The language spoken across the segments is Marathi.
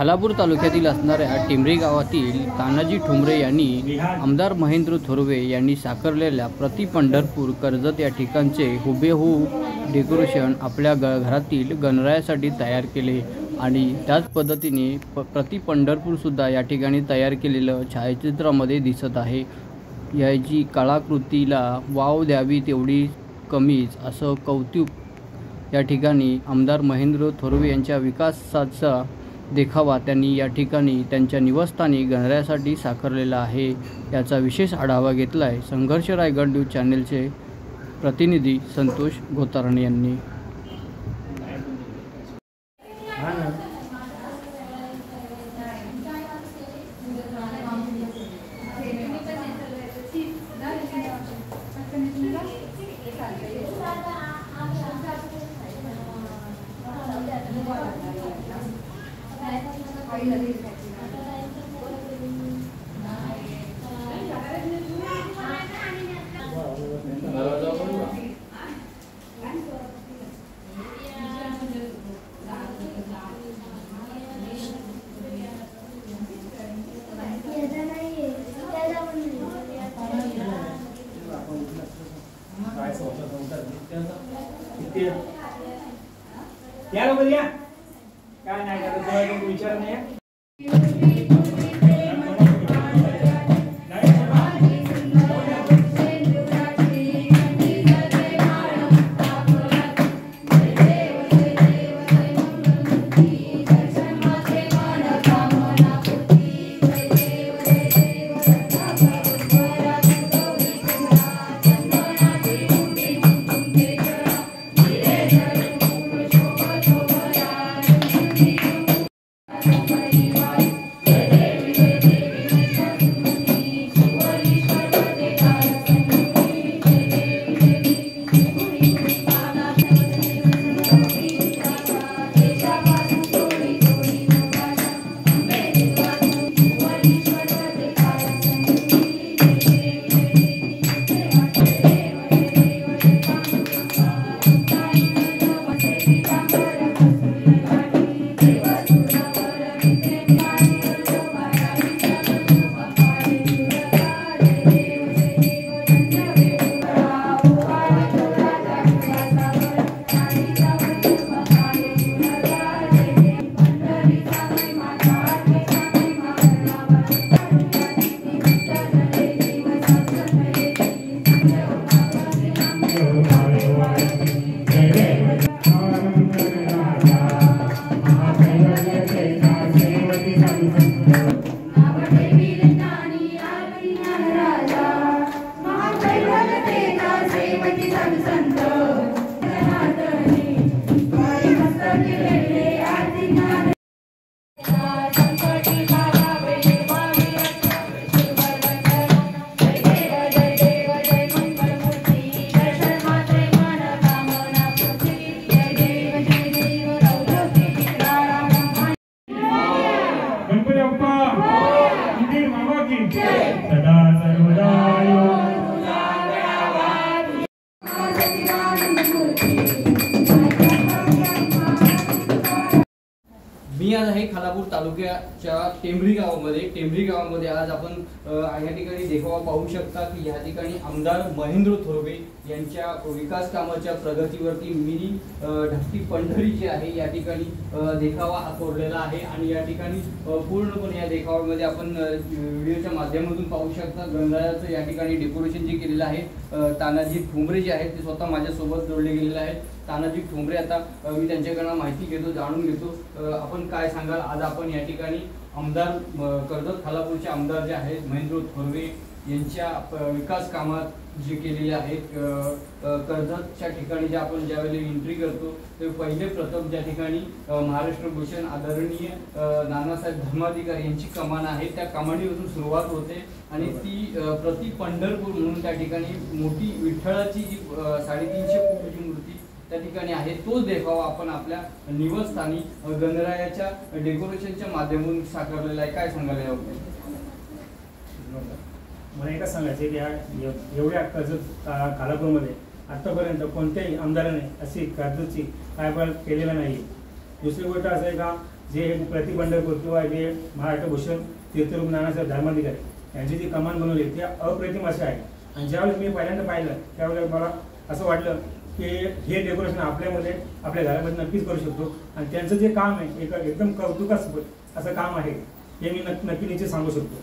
खालापूर तालुक्यातील असणाऱ्या टेंभरी गावातील तानाजी ठोंबरे यांनी आमदार महेंद्र थोरवे यांनी साकारलेल्या प्रति पंढरपूर कर्जत या ठिकाणचे हुबेहूब डेकोरेशन आपल्या घरातील गणरायासाठी तयार केले आणि त्याच पद्धतीने प्रति पंढरपूरसुद्धा या ठिकाणी तयार केलेलं छायाचित्रामध्ये दिसत आहे। याची कलाकृतीला वाव द्यावी तेवढी कमीच असं कौतुक या ठिकाणी आमदार महेंद्र थोरवे यांच्या विकासाचा देखावा त्यांनी या ठिकाणी त्यांच्या निवासस्थानी गणरायासाठी साकारलेला आहे। याचा विशेष आढावा घेतला आहे संघर्ष रायगड न्यूज चॅनलचे प्रतिनिधी संतोष गोतारणे यांनी। या लोक या काय नाही करत विचार नाही मी आज आहे खालापूर तालुक्याच्या टेंभरी गावामध्ये आज आपण या ठिकाणी देखावा पाहू शकता की या ठिकाणी आमदार महेंद्र थोरवे यांच्या विकास कामाच्या प्रगतीवरती मिनी ढाकटी पंढरी जी आहे या ठिकाणी देखावा हा कोरलेला आहे आणि या ठिकाणी पूर्णपणे या देखाव्यामध्ये आपण व्हिडिओच्या माध्यमातून पाहू शकता गणरायाचं या ठिकाणी डेकोरेशन जे केलेलं आहे तानाजी ठोंबरे जे आहेत ते स्वतः माझ्यासोबत जोडले गेलेले आहेत। तानाजी ठोंबरे आता मी त्यांच्याकडून माहिती घेतो जाणून घेतो आपण काय सांगाल आज आपण या ठिकाणी आमदार कर्जत खालापूरचे आमदार जे आहेत महेंद्र थोरवे यांच्या विकास कामात जे केलेले आहेत कर्जतच्या ठिकाणी जे आपण ज्यावेळेला एंट्री करतो ते पहिले प्रथम ज्या ठिकाणी महाराष्ट्र भूषण आदरणीय नानासाहेब धर्माधिकारी यांची कमान आहे त्या कमानीपासून सुरुवात होते आणि ती प्रति पंढरपूर म्हणून त्या ठिकाणी मोठी विठ्ठलाची जी 350 फुटाची मूर्ती त्या ठिकाणी आहे तोच देखावा आपण आपल्या निवासस्थानी गणरायाच्या डेकोरेशनच्या माध्यमातून साकारलेला आहे। काय सांगायला याबद्दल? मला एकच सांगायचं की एवढ्या कर्जत खालापूरमध्ये आतापर्यंत कोणत्याही आमदाराने अशी कर्जतची कायबाल केलेला नाही। दुसरी गोष्ट असं आहे का जे प्रतिबंधक किंवा जे महाराष्ट्रभूषण तीर्थरूप नानासाहेब धर्माधिकारी यांची जी कमान बनवली ती अप्रतिम अशी आहे. आणि ज्यावेळेस मी पहिल्यांदा पाहिलं त्यावेळेस मला असं वाटलं की हे डेकोरेशन आपल्यामध्ये आपल्या घरामध्ये नक्कीच करू शकतो. आणि त्यांचं जे काम आहे एकदम कौतुकास्पद असं काम आहे हे मी नक्की निश्चित सांगू शकतो.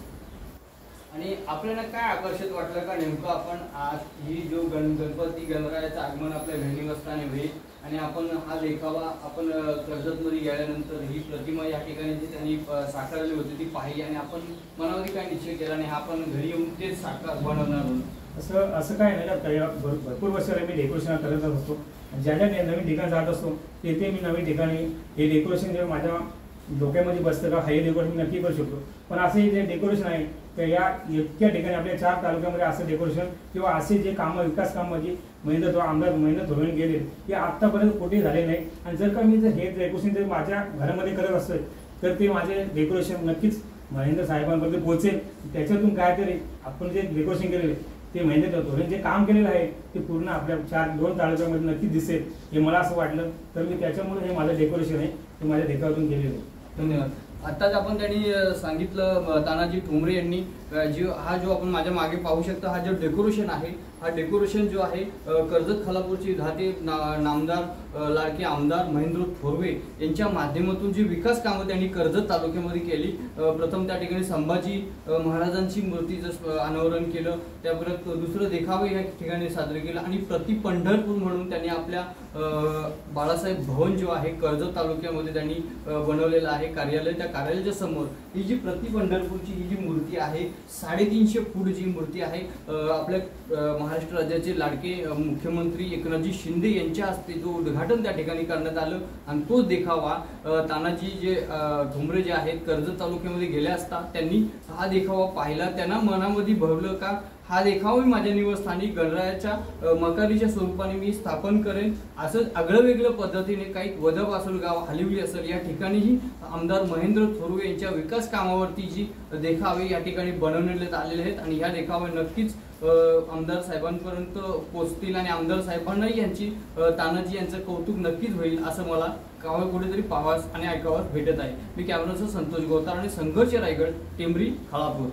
आणि आपल्याला काय आकर्षित वाटलं का नेमकं आपण आज ही जो गणपती गणरायाचं आगमन आपल्या घरी निवासस्थानी होईल आणि आपण हा देखावा आपण कर्जतमध्ये गेल्यानंतर ही प्रतिमा या ठिकाणी जी त्यांनी साकारली होती ती पाहिली आणि आपण मनामध्ये काय निश्चय केला आणि आपण घरी येऊन तेच साकार बनवणार म्हणून? असं काय नाही का, भरपूर वर्ष मी डेकोरेशन करत असतो. ज्या नवीन ठिकाणी जात असतो तेथे मी नवीन ठिकाणी हे डेकोरेशन जेव्हा माझ्या डोक्यामध्ये बसतं का हे डेकोरेशन नक्की करू शकतो. पण असे जे डेकोरेशन आहे तर या इतक्या ठिकाणी आपल्या 4 तालुक्यामध्ये असं डेकोरेशन किंवा असे जे कामं विकास कामं जी आमदार महेंद्र थोरवे गेले ते आत्तापर्यंत कुठे झाले नाही. आणि जर का मी जर हे डेकोरेशन जर माझ्या घरामध्ये करत असेल तर ते माझे डेकोरेशन नक्कीच महेंद्र साहेबांपर्यंत पोहोचेल. त्याच्यातून काहीतरी आपण जे डेकोरेशन केलेले ते महेंद्र थोरवे जे काम केलेलं आहे ते पूर्ण आपल्या 2 तालुक्यामध्ये नक्की दिसेल हे मला असं वाटलं. तर मी त्याच्यामुळे हे माझं डेकोरेशन आहे ते माझ्या देखाव्यातून गेलेलं आहे. धन्यवाद. आत्ताच आपण त्यांनी सांगितलं तानाजी ठोंबरे यांनी हा जो आपण माझ्या मागे पाहू शकता हा जो डेकोरेशन आहे हा डेकोरेशन जो आहे कर्जत खालापूरचे धाते नामदार लाडके आमदार महेंद्र थोरवे यांच्या माध्यमातून जी विकास कामं त्यांनी कर्जत तालुक्यामध्ये केली. प्रथम त्या ठिकाणी संभाजी महाराजांची मूर्तीचं अनावरण केलं. त्यापर्यंत दुसरं देखावे या ठिकाणी साजरे केलं आणि प्रति पंढरपूर म्हणून त्यांनी आपल्या बाळासाहेब भवन जो आहे कर्जत तालुक्यामध्ये त्यांनी बनवलेलं आहे कार्यालय. त्या कार्यालयाच्या समोर ही जी प्रति पंढरपूरची ही जी मूर्ती आहे 350 फूट जी मूर्ती आहे आपल्या महाराष्ट्र राज्याचे लाडके मुख्यमंत्री एकनाथजी शिंदे यांच्या हस्ते जो उद्घाटन त्या ठिकाणी करण्यात आलं. आणि तो देखावा तानाजी जे ठोंबरे जे आहेत कर्जत तालुक्यामध्ये गेले असता त्यांनी हा देखावा पाहिला. त्यांना मनामध्ये भरलं का हा देखावा मी माझ्या निवासस्थानी गणरायाच्या मकारीच्या स्वरूपाने मी स्थापन करेन. असंच आगळं वेगळं पद्धतीने काही वदप असेल गाव हलिवली असेल या ठिकाणीही आमदार महेंद्र थोरवे यांच्या विकास कामावरती जी देखावे या ठिकाणी बनवण्यात आलेले आहेत आणि ह्या देखावे नक्कीच आमदार साहेबांपर्यंत पोहोचतील आणि आमदार साहेबांनाही यांची तानाजी यांचं कौतुक नक्कीच होईल असं मला कुठेतरी पाहावास आणि ऐकावास भेटत आहे. मी कॅमेराचा संतोष गोतार आणि संघर्ष रायगड टेंभरी खालापूर.